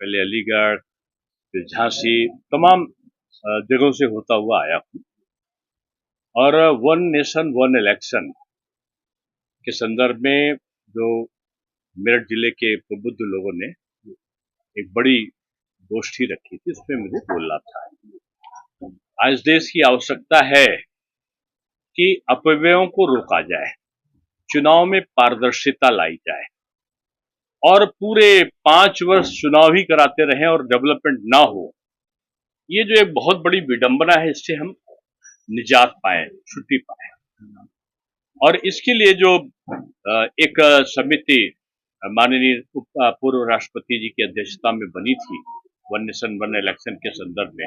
पहले अलीगढ़, फिर झांसी, तमाम जगहों से होता हुआ आया हूँ और वन नेशन वन इलेक्शन के संदर्भ में जो मेरठ जिले के प्रबुद्ध लोगों ने एक बड़ी गोष्ठी रखी थी, उसमें मुझे बोलना था। आज देश की आवश्यकता है कि अपव्ययों को रोका जाए, चुनाव में पारदर्शिता लाई जाए और पूरे 5 वर्ष चुनाव ही कराते रहें और डेवलपमेंट ना हो। ये जो एक बहुत बड़ी विडंबना है, इससे हम निजात पाए, छुट्टी पाए। और इसके लिए जो एक समिति माननीय पूर्व राष्ट्रपति जी की अध्यक्षता में बनी थी, वन नेशन वन इलेक्शन के संदर्भ में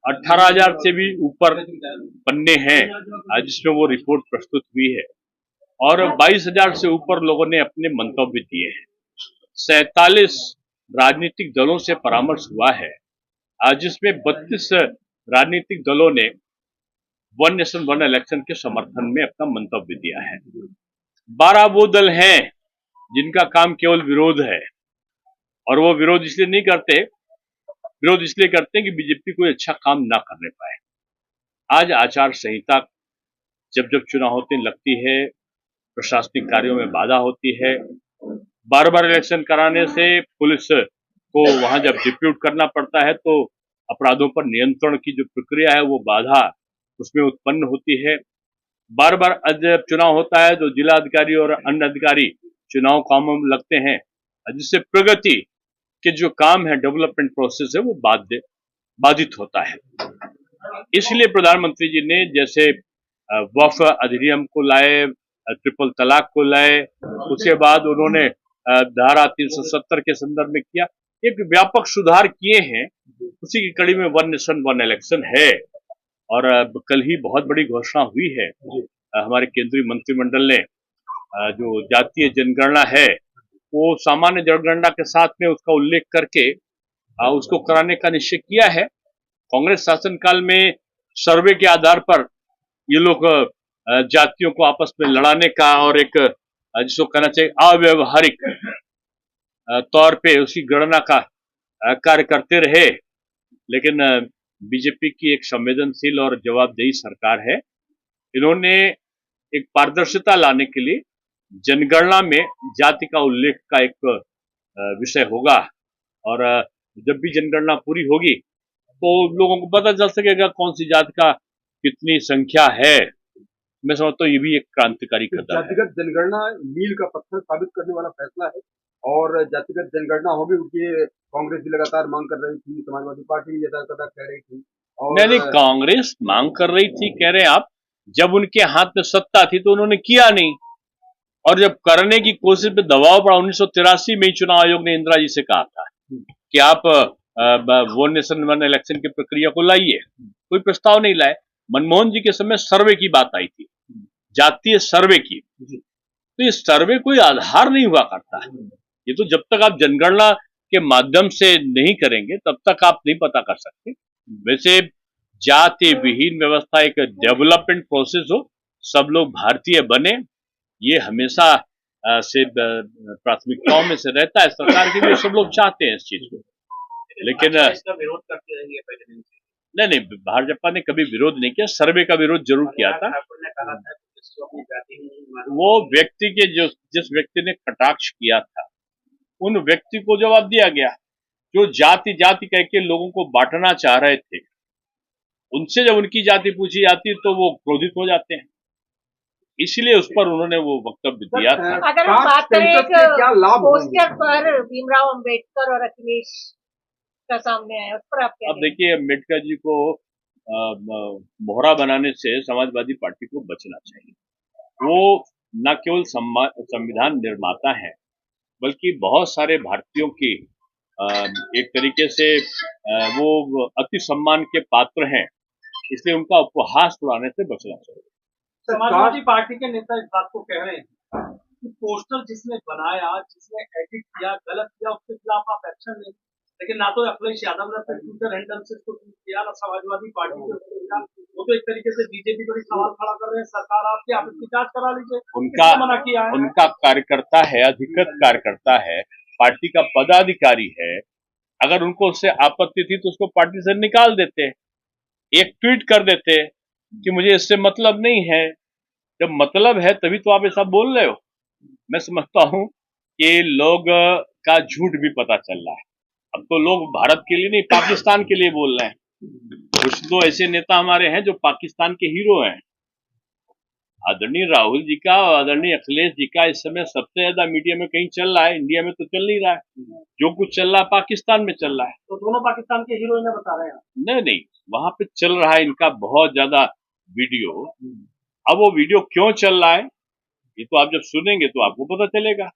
18,000 से भी ऊपर पन्ने हैं जिसमें वो रिपोर्ट प्रस्तुत हुई है और 22,000 से ऊपर लोगों ने अपने मंतव्य दिए हैं। 47 राजनीतिक दलों से परामर्श हुआ है, जिसमें 32 राजनीतिक दलों ने वन नेशन वन इलेक्शन के समर्थन में अपना मंतव्य दिया है। 12 वो दल हैं जिनका काम केवल विरोध है और वो विरोध इसलिए नहीं करते, विरोध इसलिए करते हैं कि बीजेपी कोई अच्छा काम ना करने पाए। आज आचार संहिता जब जब चुनाव होते लगती है, प्रशासनिक कार्यों में बाधा होती है, बार बार इलेक्शन कराने से पुलिस को वहां जब डिप्यूट करना पड़ता है तो अपराधों पर नियंत्रण की जो प्रक्रिया है वो बाधा उसमें उत्पन्न होती है। बार बार जब चुनाव होता है तो जिला अधिकारी और अन्य अधिकारी चुनाव कामों में लगते हैं, जिससे प्रगति के जो काम है, डेवलपमेंट प्रोसेस है, वो बाधित होता है। इसलिए प्रधानमंत्री जी ने जैसे वक्फ अधिनियम को लाए, ट्रिपल तलाक को लाए, उसके बाद उन्होंने धारा 370 के संदर्भ में किया, एक व्यापक सुधार किए हैं। उसी की कड़ी में वन नेशन वन इलेक्शन है और कल ही बहुत बड़ी घोषणा हुई है। हमारे केंद्रीय मंत्रिमंडल ने जो जातीय जनगणना है वो सामान्य जनगणना के साथ में उसका उल्लेख करके उसको कराने का निश्चय किया है। कांग्रेस शासनकाल में सर्वे के आधार पर ये लोग जातियों को आपस में लड़ाने का और एक जिसको कहना चाहिए अव्यवहारिक तौर पे उसकी गणना का कार्य करते रहे, लेकिन बीजेपी की एक संवेदनशील और जवाबदेही सरकार है। इन्होंने एक पारदर्शिता लाने के लिए जनगणना में जाति का उल्लेख का एक विषय होगा और जब भी जनगणना पूरी होगी तो लोगों को पता चल सकेगा कौन सी जाति का कितनी संख्या है। मैं समझता हूँ ये भी एक क्रांतिकारी कदम है। जातिगत जनगणना मील का पत्थर साबित करने वाला फैसला है और जातिगत जनगणना होगी क्योंकि कांग्रेस भी लगातार मांग कर रही थी, समाजवादी पार्टी भी लगातार कह रही थी और नहीं, कांग्रेस मांग कर रही थी कह रहे हैं आप, जब उनके हाथ में सत्ता थी तो उन्होंने किया नहीं और जब करने की कोशिश पे दबाव पड़ा 1983 में ही चुनाव आयोग ने इंदिरा जी से कहा था कि आप वन नेशन वन इलेक्शन की प्रक्रिया को लाइए, कोई प्रस्ताव नहीं लाए। मनमोहन जी के समय सर्वे की बात आई थी, जातीय सर्वे की, तो ये सर्वे कोई आधार नहीं हुआ करता है। ये तो जब तक आप जनगणना के माध्यम से नहीं करेंगे तब तक आप नहीं पता कर सकते। वैसे जाति विहीन व्यवस्था एक डेवलपमेंट प्रोसेस हो, सब लोग भारतीय बने, ये हमेशा से प्राथमिकताओं में से रहता है। सरकार के लिए सब लोग चाहते हैं इस चीज को, लेकिन इसका विरोध करती रही है पहले दिन से। नहीं, भाजपा ने कभी विरोध नहीं किया, सर्वे का विरोध जरूर किया था। वो व्यक्ति के जिस व्यक्ति ने कटाक्ष किया था उन व्यक्ति को जवाब दिया गया, जो जाति जाति कह के लोगों को बांटना चाह रहे थे, उनसे जब उनकी जाति पूछी जाती है तो वो क्रोधित हो जाते हैं, इसलिए उस पर उन्होंने वो वक्तव्य दिया था। अगर हम बात करें पोस्टर पर भीमराव अंबेडकर और अखिलेश का सामने आया, उस पर आप क्या? अब देखिए, अंबेडकर जी को मोहरा बनाने से समाजवादी पार्टी को बचना चाहिए। वो न केवल संविधान निर्माता है बल्कि बहुत सारे भारतीयों की एक तरीके से वो अति सम्मान के पात्र हैं, इसलिए उनका उपहास उड़ाने से बचना चाहिए। समाजवादी पार्टी के नेता इस बात को कह रहे हैं कि पोस्टर जिसने बनाया, जिसने एडिट किया, गलत किया, उसके खिलाफ आप एक्शन लें, लेकिन ना तो अखिलेश यादव ने अपने ट्विटर हैंडल से इसको ट्वीट किया, ना समाजवादी पार्टी ने। वो तो एक तरीके से बीजेपी पर सवाल खड़ा कर रहे हैं, सरकार आपकी, आप इसकी जांच करा लीजिए। उनका मना किया है, उनका कार्यकर्ता है, अधिकृत कार्यकर्ता है, पार्टी का पदाधिकारी है, अगर उनको उससे आपत्ति थी तो उसको पार्टी से निकाल देते, एक ट्वीट कर देते कि मुझे इससे मतलब नहीं है। जब मतलब है तभी तो आप ऐसा बोल रहे हो। मैं समझता हूं कि लोग का झूठ भी पता चल रहा है। अब तो लोग भारत के लिए नहीं पाकिस्तान के लिए बोल रहे हैं। कुछ तो ऐसे नेता हमारे हैं जो पाकिस्तान के हीरो हैं। आदरणीय राहुल जी का और आदरणीय अखिलेश जी का इस समय सबसे ज्यादा मीडिया में कहीं चल रहा है, इंडिया में तो चल नहीं रहा है। जो कुछ चल रहा है पाकिस्तान में चल रहा है। तो दोनों पाकिस्तान के हीरो इन्हें बता रहे हैं। नहीं नहीं, वहां पे चल रहा है इनका बहुत ज्यादा वीडियो। अब वो वीडियो क्यों चल रहा है ये तो आप जब सुनेंगे तो आपको पता चलेगा।